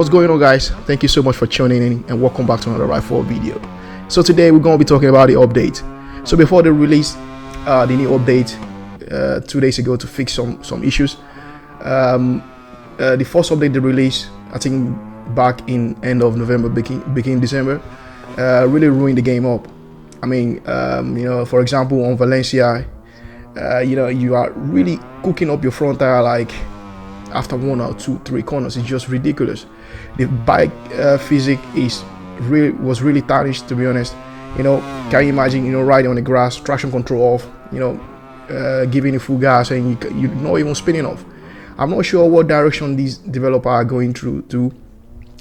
What's going on, guys? Thank you so much for tuning in and welcome back to another Ride 4 video. So today we're going to be talking about the update. So before they released the new update 2 days ago to fix some issues, the first update they released, I think back in end of November, beginning December, really ruined the game up. I mean, for example, on Valencia, you are really cooking up your front tire like after 1 or 2, 3 corners. It's just ridiculous. The bike physics was really tarnished, to be honest. Can you imagine, riding on the grass, traction control off, giving it full gas and you're not even spinning off. I'm not sure what direction these developers are going through to.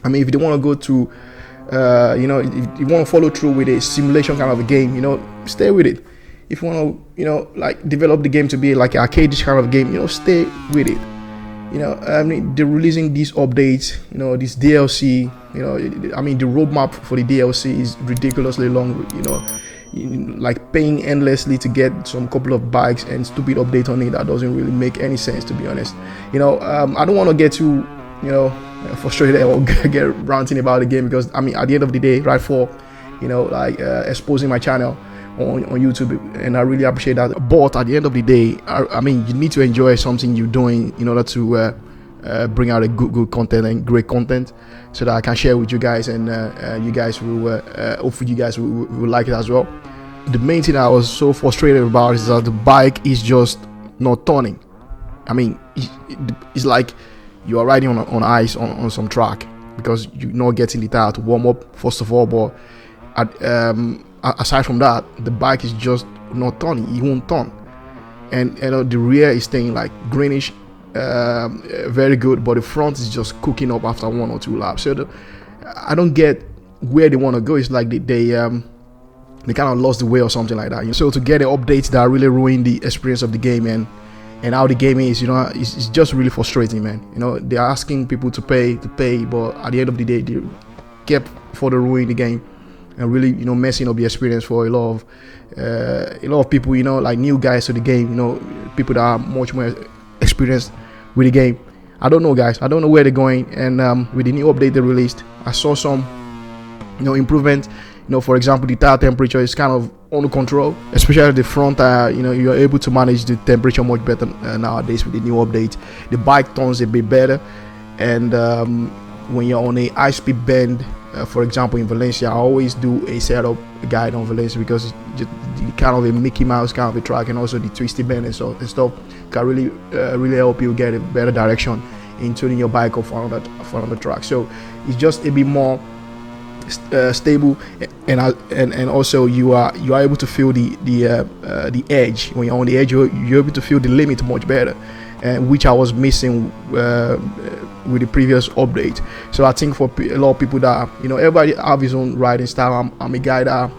I mean, if they want to go to if you want to follow through with a simulation kind of a game, stay with it. If you want to like develop the game to be like an arcade-ish kind of game, stay with it. I mean, they're releasing these updates, this DLC, I mean, the roadmap for the DLC is ridiculously long, like paying endlessly to get some couple of bikes and stupid update on it that doesn't really make any sense, to be honest. I don't want to get too, frustrated or get ranting about the game, because, I mean, at the end of the day, Ride 4, exposing my channel on YouTube, and I really appreciate that. But at the end of the day, I mean, you need to enjoy something you're doing in order to bring out a good content and great content, so that I can share with you guys, and you guys will hopefully you guys will like it as well. The main thing I was so frustrated about is that the bike is just not turning. I mean, it's like you are riding on ice on some track, because you're not getting the tire to warm up first of all, but aside from that, the bike is just not turning. It won't turn, and the rear is staying like greenish, very good, but the front is just cooking up after 1 or 2 laps. So I don't get where they want to go. It's like they kind of lost the way or something like that. So to get the updates that really ruin the experience of the game and how the game is, it's just really frustrating, man. They're asking people to pay, but at the end of the day, they kept for the ruin the game. And really, messing up the experience for a lot of people, like new guys to the game, people that are much more experienced with the game. I don't know, guys. I don't know where they're going. And with the new update they released, I saw some, improvement. For example, the tire temperature is kind of under control, especially the front tire. You're able to manage the temperature much better nowadays with the new update. The bike turns a bit better, and when you're on a high-speed bend, for example in Valencia, I always do a setup guide on Valencia, because it's just kind of a Mickey Mouse kind of a track, and also the twisty bend and stuff can really help you get a better direction in tuning your bike off on the track. So it's just a bit more stable, and also you are able to feel the edge. When you're on the edge, you're able to feel the limit much better, which I was missing with the previous update. So I think for a lot of people that everybody have his own riding style. I'm a guy that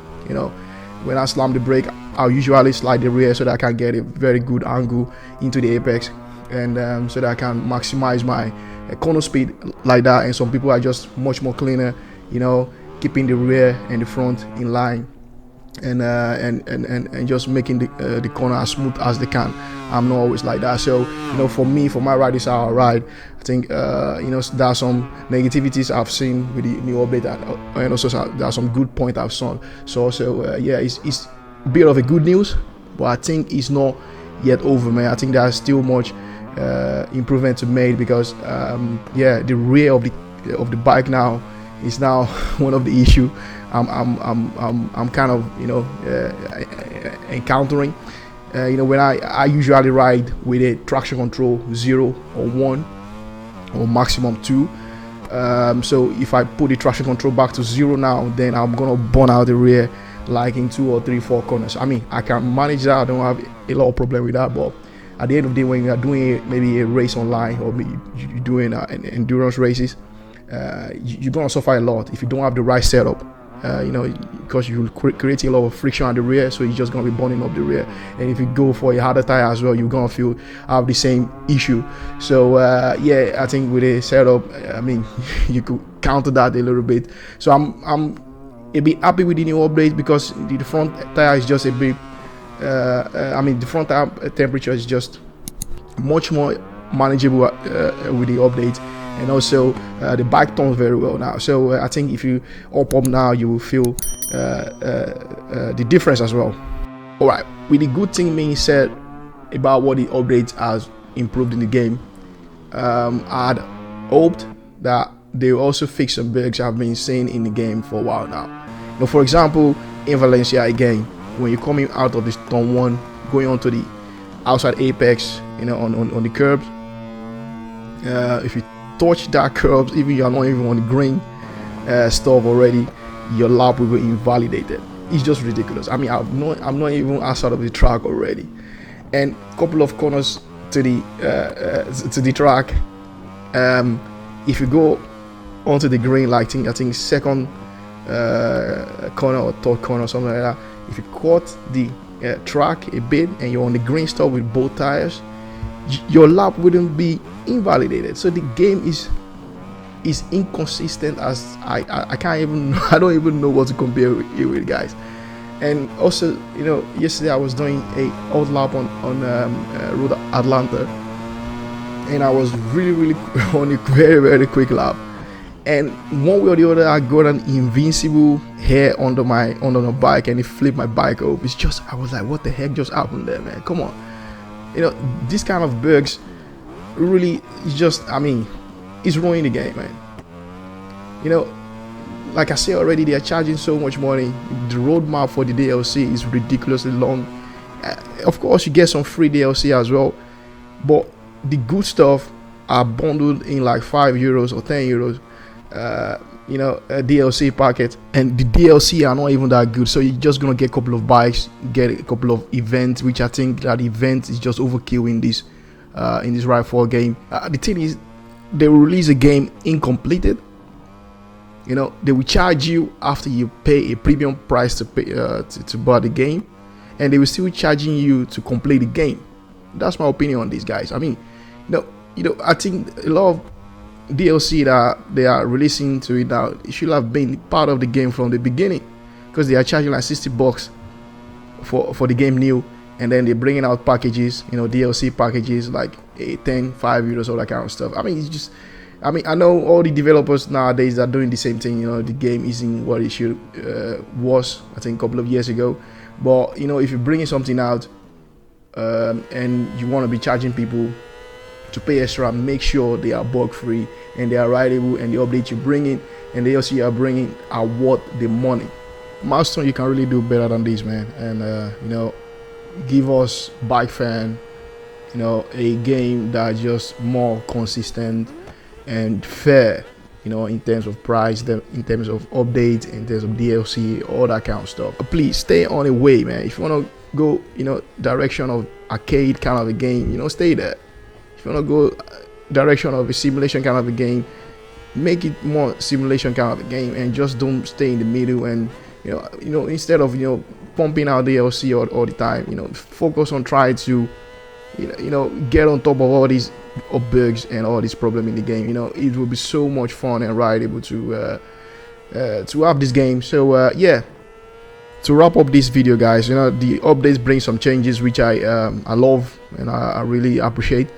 when I slam the brake, I'll usually slide the rear so that I can get a very good angle into the apex, and so that I can maximize my corner speed like that. And some people are just much more cleaner, keeping the rear and the front in line, and just making the corner as smooth as they can. I'm not always like that. So for me, for my riding style I ride, I think there are some negativities I've seen with the new update, and also there are some good points I've seen. So also it's a bit of a good news, but I think it's not yet over, man. I think there's still much improvement to make, because the rear of the bike now is now one of the issue I'm kind of encountering. When I usually ride with a traction control 0 or 1 or maximum 2. So if I put the traction control back to 0 now, then I'm gonna burn out the rear like in 2 or 3, 4 corners. I mean, I can manage that. I don't have a lot of problem with that. But at the end of the day, when you are doing maybe a race online, or maybe you're doing endurance races, you're gonna suffer a lot if you don't have the right setup. Because you're creating a lot of friction at the rear, so you're just gonna be burning up the rear. And if you go for a harder tire as well, you're gonna have the same issue. So I think with a setup, I mean, you could counter that a little bit. So I'm a bit happy with the new update, because the front tire is just a bit the front tire temperature is just much more manageable with the update, and also the bike turns very well now. So I think if you up now, you will feel the difference as well. All right, with the good thing being said about what the updates has improved in the game, I'd hoped that they will also fix some bugs I've been seeing in the game for a while now. Now, for example, in Valencia again, when you're coming out of this turn 1, going onto the outside apex, on the curbs, if you touch that curbs, even you're not even on the green stuff already, your lap will be invalidated. It's just ridiculous. I mean, I'm not even outside of the track already, and a couple of corners to the track. If you go onto the green, like I think second corner or third corner, something like that, if you caught the track a bit and you're on the green stuff with both tires, your lap wouldn't be invalidated. So the game is inconsistent as I can't even I don't even know what to compare it with, guys. And also, yesterday I was doing a out lap on Road Atlanta, and I was really on a very quick lap, and one way or the other I got an invincible hair under the bike, and it flipped my bike up. It's just, I was like, what the heck just happened there, man? Come on. This kind of bugs really is just, I mean, it's ruining the game, man. Like I said already, they are charging so much money. The roadmap for the DLC is ridiculously long. Of course, you get some free DLC as well, but the good stuff are bundled in like €5 or €10, a DLC packet, and the DLC are not even that good. So you're just gonna get a couple of bikes, get a couple of events, which I think that event is just overkill in this Ride 4 game. The thing is, they will release a game incompleted. They will charge you after you pay a premium price to pay to buy the game, and they will still charging you to complete the game. That's my opinion on these guys. I mean, I think a lot of DLC that they are releasing to it now, it should have been part of the game from the beginning, because they are charging like $60 for the game new, and then they're bringing out packages, DLC packages like 10, €5, all that kind of stuff. I mean, it's just, I know all the developers nowadays are doing the same thing. The game isn't what it should was, I think, a couple of years ago. But if you're bringing something out and you want to be charging people to pay extra, make sure they are bug free and they are rideable, and the updates you bring in and the DLC you are bringing are worth the money. Milestone, you can really do better than this, man. And give us bike fan, a game that's just more consistent and fair, in terms of price, in terms of updates, in terms of DLC, all that kind of stuff. But please stay on the way, man. If you want to go, direction of arcade kind of a game, stay there. If you want to go direction of a simulation kind of a game, make it more simulation kind of a game, and just don't stay in the middle. And instead of pumping out DLC all the time, focus on trying to get on top of all these bugs and all this problem in the game. It will be so much fun and rideable to have this game. So yeah, to wrap up this video, guys, the updates bring some changes which I love and I really appreciate.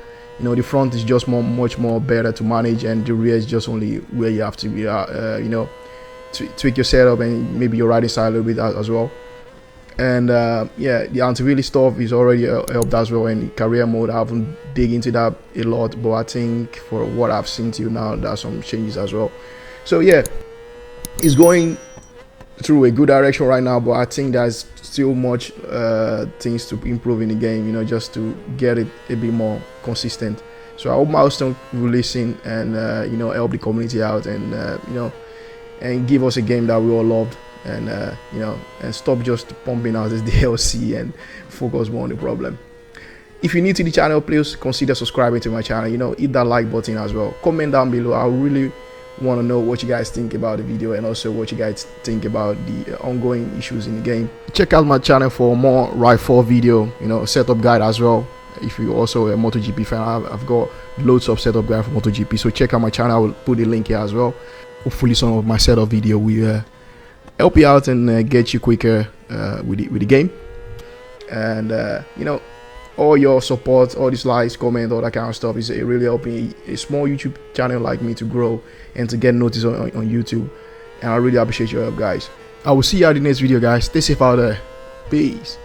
The front is just much more better to manage, and the rear is just only where you have to be tweak your setup and maybe your riding style a little bit as well. And yeah, the anti-wheelie stuff is already helped as well. And career mode, I haven't dig into that a lot, but I think for what I've seen till now, there's some changes as well. So yeah, it's going through a good direction right now, but I think there's still much things to improve in the game, just to get it a bit more consistent. So I hope Milestone will listen and help the community out, and and give us a game that we all loved, and and stop just pumping out this DLC and focus more on the problem. If you're new to the channel, please consider subscribing to my channel. Hit that like button as well. Comment down below. I really want to know what you guys think about the video, and also what you guys think about the ongoing issues in the game. Check out my channel for more Ride 4 video, setup guide as well. If you're also a Motogp fan, I've got loads of setup guide for Motogp, so check out my channel. I will put the link here as well. Hopefully some of my setup video will help you out and get you quicker with the game. And all your support, all these likes, comment, all that kind of stuff is really helping a small YouTube channel like me to grow and to get noticed on YouTube. And I really appreciate your help, guys. I will see you at the next video, guys. Stay safe out there. Peace.